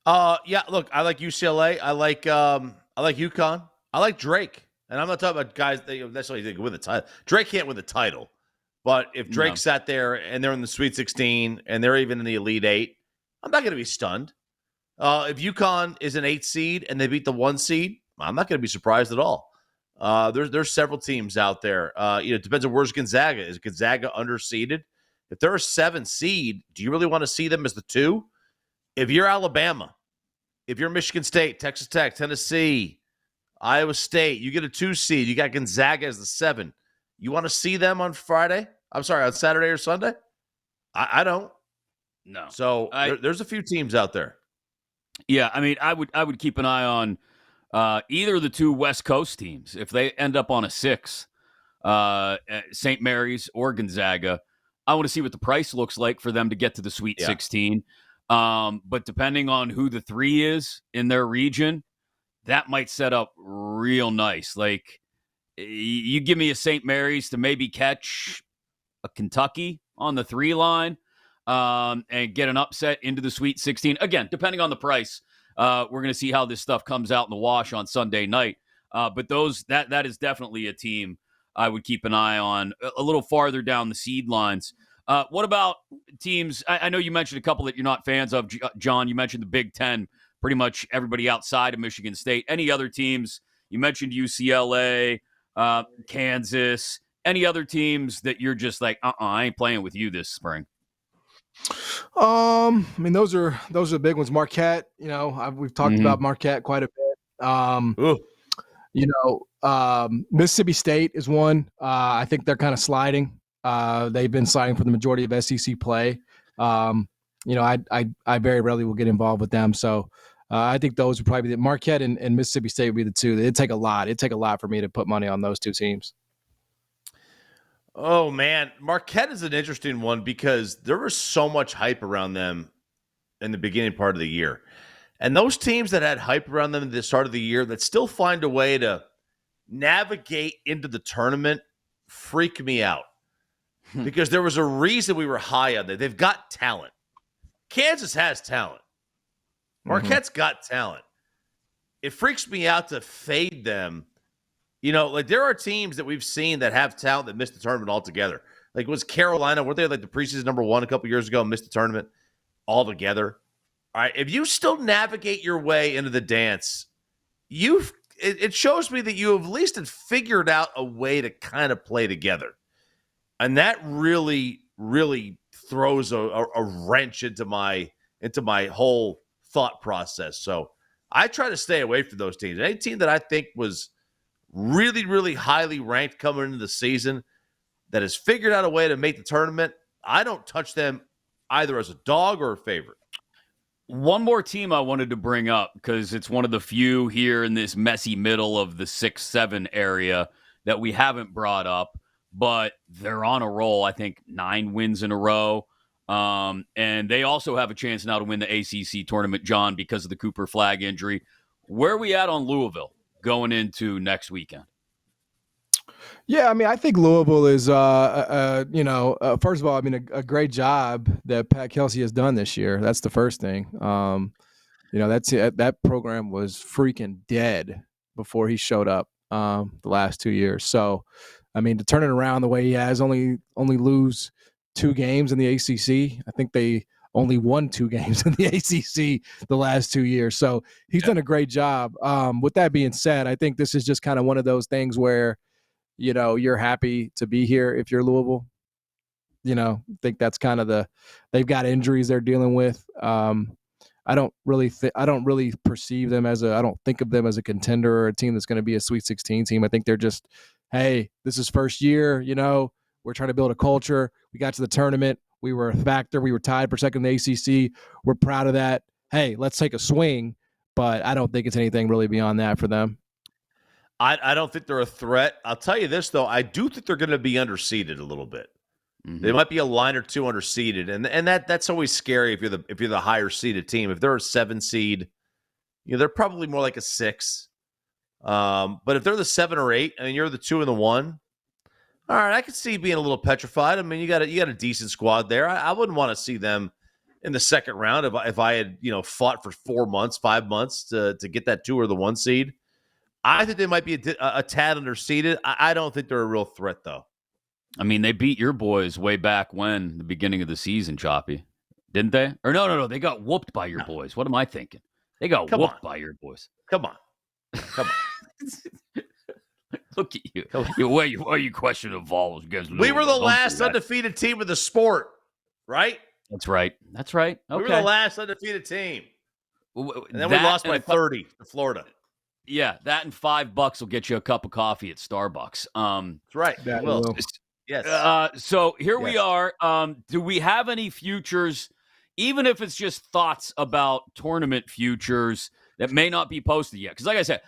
Look, I like UCLA. I like UConn. I like Drake. And I'm not talking about guys that necessarily think win the title. Drake can't win the title. But if Drake sat there and they're in the Sweet 16 and they're even in the Elite 8, I'm not going to be stunned. If UConn is an 8 seed and they beat the 1 seed, I'm not going to be surprised at all. There's several teams out there. It depends on where's Gonzaga. Is Gonzaga underseeded? If they're a 7 seed, do you really want to see them as the 2? If you're Alabama, if you're Michigan State, Texas Tech, Tennessee, Iowa State, you get a 2 seed. You got Gonzaga as the 7. You want to see them on Friday? I'm sorry, on Saturday or Sunday? I don't. No. So there's a few teams out there. Yeah, I mean, I would keep an eye on either of the 2 West Coast teams. If they end up on a 6, St. Mary's or Gonzaga, I want to see what the price looks like for them to get to the Sweet 16. But depending on who the 3 is in their region, that might set up real nice. Like, you give me a St. Mary's to maybe catch a Kentucky on the 3 line and get an upset into the Sweet 16. Again, depending on the price, we're going to see how this stuff comes out in the wash on Sunday night. But that is definitely a team I would keep an eye on a little farther down the seed lines. What about teams? I know you mentioned a couple that you're not fans of, John. You mentioned the Big Ten, pretty much everybody outside of Michigan State. Any other teams? You mentioned UCLA, Kansas. Any other teams that you're just like, I ain't playing with you this spring? I mean, those are the big ones. Marquette, we've talked about Marquette quite a bit. Mississippi State is one. I think they're kind of sliding. They've been sliding for the majority of SEC play. I very rarely will get involved with them. So I think those would probably be Marquette and Mississippi State would be the 2. It'd take a lot. It'd take a lot for me to put money on those 2 teams. Oh, man. Marquette is an interesting one because there was so much hype around them in the beginning part of the year. And those teams that had hype around them at the start of the year that still find a way to navigate into the tournament freak me out. Because there was a reason we were high on them. They've got talent. Kansas has talent. Marquette's got talent. It freaks me out to fade them. There are teams that we've seen that have talent that missed the tournament altogether. Like, was Carolina, weren't they like the preseason number 1 a couple years ago and missed the tournament altogether? All right, if you still navigate your way into the dance, it shows me that you have at least figured out a way to kind of play together. And that really, really throws a wrench into my whole thought process. So I try to stay away from those teams. Any team that I think was really, really highly ranked coming into the season that has figured out a way to make the tournament, I don't touch them either as a dog or a favorite. One more team I wanted to bring up because it's one of the few here in this messy middle of the 6-7 area that we haven't brought up, but they're on a roll. I think 9 wins in a row. And they also have a chance now to win the ACC tournament, John, because of the Cooper Flagg injury. Where are we at on Louisville going into next weekend? Yeah, I mean, I think Louisville is, first of all, I mean, a great job that Pat Kelsey has done this year. That's the first thing. That program was freaking dead before he showed up the last 2 years. So, I mean, to turn it around the way he has, only lose 2 games in the ACC. I think they only won 2 games in the ACC the last 2 years. So he's done a great job. With that being said, I think this is just kind of one of those things where, you're happy to be here if you're Louisville. I think that's kind of they've got injuries they're dealing with. I don't really perceive them I don't think of them as a contender or a team that's going to be a Sweet 16 team. I think they're just, hey, this is first year, we're trying to build a culture. We got to the tournament. We were a factor. We were tied for second in the ACC. We're proud of that. Hey, let's take a swing. But I don't think it's anything really beyond that for them. I don't think they're a threat. I'll tell you this, though. I do think they're going to be underseeded a little bit. Mm-hmm. They might be a line or 2 underseeded, and that's always scary if you're the higher seeded team. If they're a 7 seed, they're probably more like a 6. But if they're the 7 or 8, and you're the 2 and the 1, all right, I could see being a little petrified. I mean, you got a decent squad there. I wouldn't want to see them in the second round if I had fought for 4 months, 5 months to get that 2 or the 1 seed. I think they might be a tad underseeded. I don't think they're a real threat, though. I mean, they beat your boys way back when, the beginning of the season, Choppy. Didn't they? Or no. They got whooped by your boys. What am I thinking? They got whooped by your boys. Come on. Look at you. Why you question the Vols against We were the Louisville? last undefeated team of the sport, right? That's right. Okay. We were the last undefeated team. And then we lost by 30 to Florida. Yeah, that and $5 will get you a cup of coffee at Starbucks. That's right. That will. will. Yes. So here we are. Do we have any futures, even if it's just thoughts about tournament futures that may not be posted yet? Because like I said,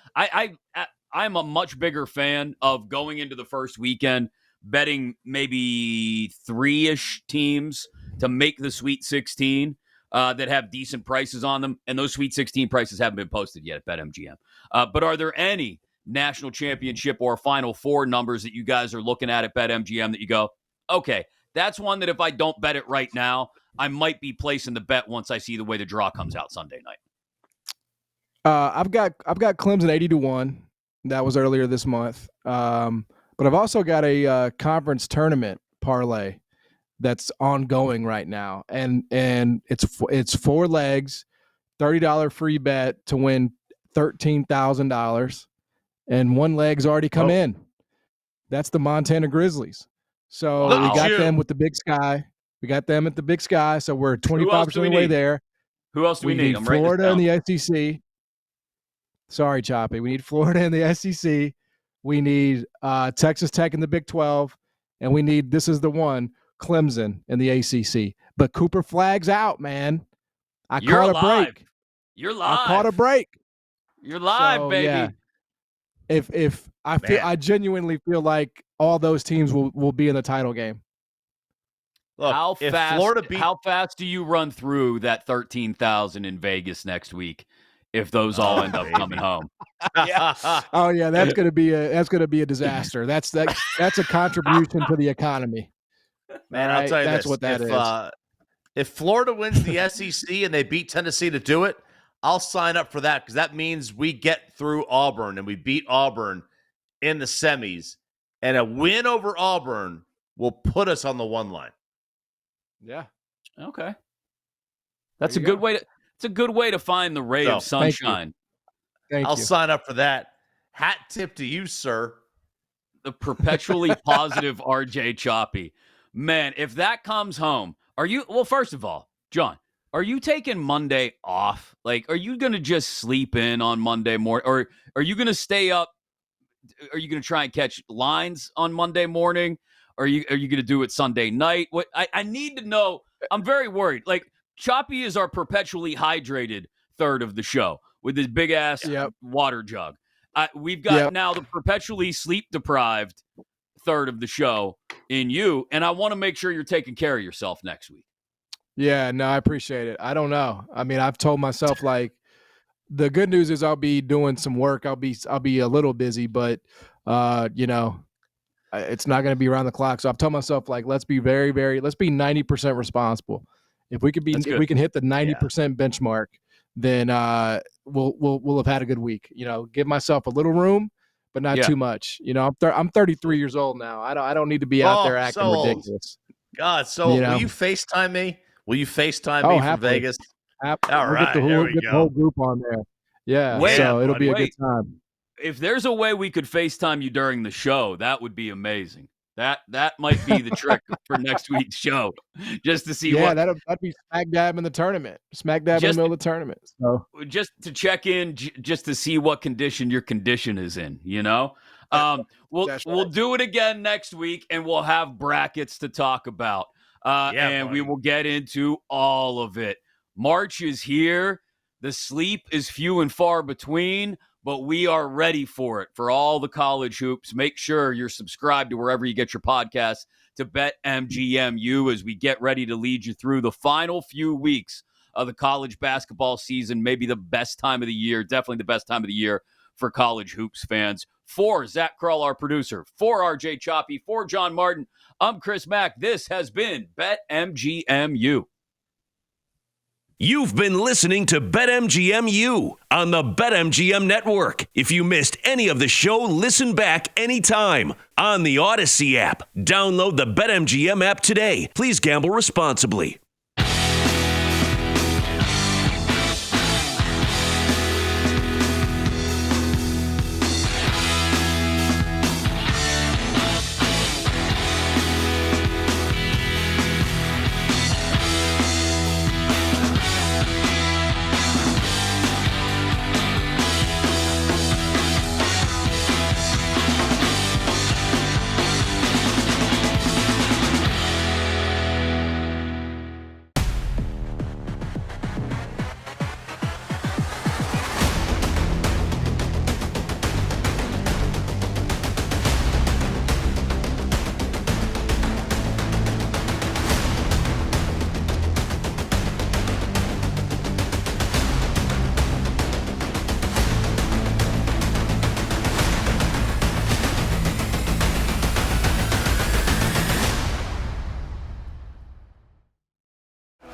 I'm a much bigger fan of going into the first weekend, betting maybe 3-ish teams to make the Sweet 16 that have decent prices on them. And those Sweet 16 prices haven't been posted yet at BetMGM. But are there any national championship or Final Four numbers that you guys are looking at BetMGM that you go, okay, that's one that if I don't bet it right now, I might be placing the bet once I see the way the draw comes out Sunday night? I've got Clemson 80-1. That was earlier this month. But I've also got a conference tournament parlay that's ongoing right now, and it's 4 legs, $30 free bet to win $13,000, and 1 leg's already come in. That's the Montana Grizzlies. So we got them with the Big Sky. We got them at the Big Sky. So we're 25% of the way there. Who else do we need? Florida and the SEC. Sorry, Choppy. We need Florida and the SEC. We need Texas Tech in the Big 12, and we need, this is the one, Clemson in the ACC. But Cooper Flagg's out, man. I caught a break. You're live. I caught a break. You're live, baby. Yeah. If I feel, I genuinely feel like all those teams will be in the title game. Look, how fast do you run through that 13,000 in Vegas next week if those all end up coming home? Oh yeah, that's gonna be a disaster. That's a contribution to the economy. Man, I'll tell you that's what that is. If Florida wins the SEC and they beat Tennessee to do it, I'll sign up for that, because that means we get through Auburn and we beat Auburn in the semis, and a win over Auburn will put us on the 1 line. Yeah. Okay. That's a good way to. It's a good way to find the ray of sunshine. I'll sign up for that. Hat tip to you, sir. The perpetually positive RJ Choppy. Man, if that comes home, are you? Well, first of all, John, are you taking Monday off? Like, are you going to just sleep in on Monday morning, or are you going to stay up? Are you going to try and catch lines on Monday morning? Or are you going to do it Sunday night? What I need to know. I'm very worried. Like, Choppy is our perpetually hydrated third of the show with his big ass water jug. We've got now the perpetually sleep deprived third of the show in you, and I want to make sure you're taking care of yourself next week. Yeah, no, I appreciate it. I don't know. I mean, I've told myself, like, the good news is I'll be doing some work. I'll be a little busy, but it's not going to be around the clock. So I've told myself, like, let's be let's be 90% responsible. If we can hit the 90% benchmark, then we'll have had a good week. Give myself a little room, but not too much. I'm 33 years old now. I don't need to be out there acting ridiculous. God, so will you FaceTime me? Will you FaceTime me from Vegas? All right, we'll get the whole group on there. Yeah, it'll be a good time. If there's a way we could FaceTime you during the show, that would be amazing. That might be the trick for next week's show, just to see. Yeah, that'd be smack dab in the tournament, in the middle of the tournament. So just to check in, just to see what condition your condition is in. We'll do it again next week, and we'll have brackets to talk about, we will get into all of it. March is here. The sleep is few and far between, but we are ready for it, for all the college hoops. Make sure you're subscribed to wherever you get your podcasts, to BetMGMU, as we get ready to lead you through the final few weeks of the college basketball season. Maybe the best time of the year, definitely the best time of the year for college hoops fans. For Zach Krull, our producer, for RJ Choppy, for John Martin, I'm Chris Mack. This has been BetMGMU. You've been listening to BetMGMU on the BetMGM Network. If you missed any of the show, listen back anytime on the Odyssey app. Download the BetMGM app today. Please gamble responsibly.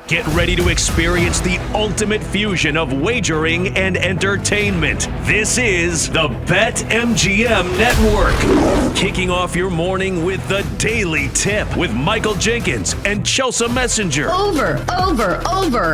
Get ready to experience the ultimate fusion of wagering and entertainment. This is the BetMGM Network. Kicking off your morning with the Daily Tip with Michael Jenkins and Chelsea Messenger. Over.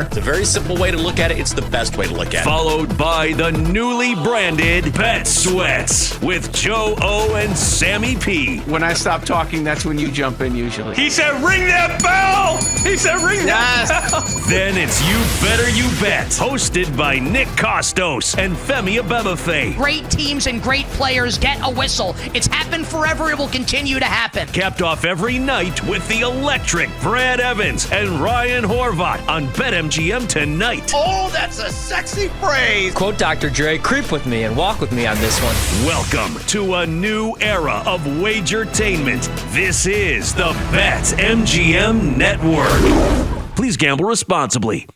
It's a very simple way to look at it. It's the best way to look at it. Followed by the newly branded Bet Sweats with Joe O and Sammy P. When I stop talking, that's when you jump in usually. He said, ring that bell! He said, ring that bell! Then it's You Better You Bet, hosted by Nick Costos and Femi Abebefe. Great teams and great players get a whistle. It's happened forever. It will continue to happen. Capped off every night with the electric Brad Evans and Ryan Horvat on BetMGM tonight. Oh, that's a sexy phrase. Quote Dr. Dre, creep with me and walk with me on this one. Welcome to a new era of wagertainment. This is the BetMGM Network. Please gamble responsibly.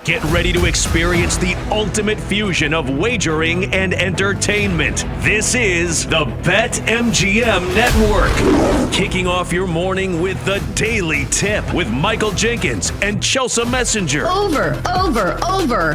Get ready to experience the ultimate fusion of wagering and entertainment. This is the BetMGM Network. Kicking off your morning with the Daily Tip with Michael Jenkins and Chelsea Messenger. Over.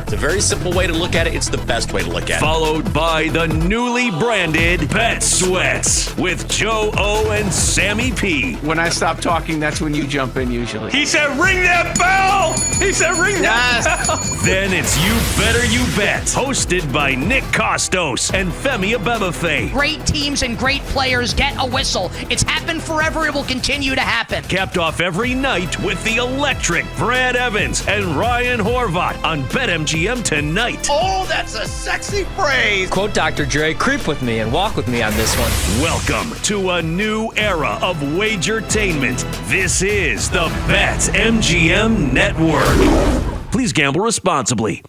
It's a very simple way to look at it. It's the best way to look at it. Followed by the newly branded Bet Sweats with Joe O and Sammy P. When I stop talking, that's when you jump in usually. He said, ring that bell! He said, ring that bell! Then it's You Better You Bet, hosted by Nick Costos and Femi Abebefe. Great teams and great players get a whistle. It's happened forever. It will continue to happen. Capped off every night with the electric Brad Evans and Ryan Horvat on BetMGM tonight. Oh, that's a sexy phrase. Quote Dr. Dre, creep with me and walk with me on this one. Welcome to a new era of wagertainment. This is the BetMGM Network. Please gamble responsibly.